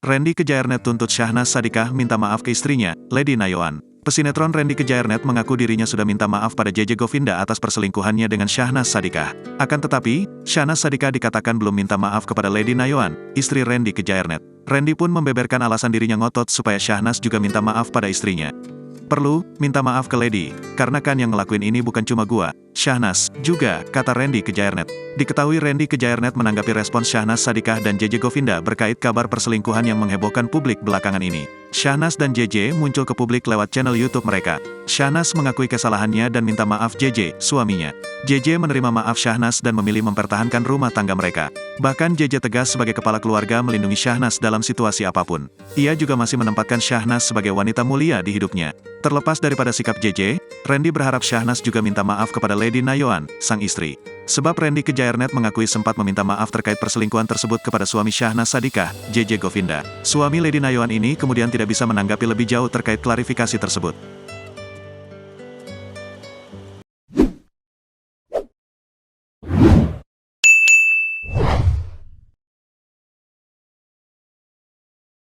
Randy Kejaernet tuntut Syahnaz Sadiqah minta maaf ke istrinya, Lady Nayoan. Pesinetron Randy Kejaernet mengaku dirinya sudah minta maaf pada JJ Govinda atas perselingkuhannya dengan Syahnaz Sadiqah. Akan tetapi, Syahnaz Sadiqah dikatakan belum minta maaf kepada Lady Nayoan, istri Randy Kejaernet. Randy pun membeberkan alasan dirinya ngotot supaya Syahnaz juga minta maaf pada istrinya. Perlu, minta maaf ke Lady, karena kan yang ngelakuin ini bukan cuma gua, Syahnaz, juga, kata Randy Kejaernet. Diketahui Randy Kejaernet menanggapi respons Syahnaz Sadiqah dan JJ Govinda berkait kabar perselingkuhan yang menghebohkan publik belakangan ini. Syahnaz dan JJ muncul ke publik lewat channel YouTube mereka. Syahnaz mengakui kesalahannya dan minta maaf JJ, suaminya. JJ menerima maaf Syahnaz dan memilih mempertahankan rumah tangga mereka. Bahkan JJ tegas sebagai kepala keluarga melindungi Syahnaz dalam situasi apapun. Ia juga masih menempatkan Syahnaz sebagai wanita mulia di hidupnya. Terlepas daripada sikap JJ, Randy berharap Syahnaz juga minta maaf kepada Lady Nayoan, sang istri. Sebab Randy Kejaernet mengakui sempat meminta maaf terkait perselingkuhan tersebut kepada suami Syahnaz Sadiqah, JJ Govinda. Suami Lady Nayoan ini kemudian tidak bisa menanggapi lebih jauh terkait klarifikasi tersebut.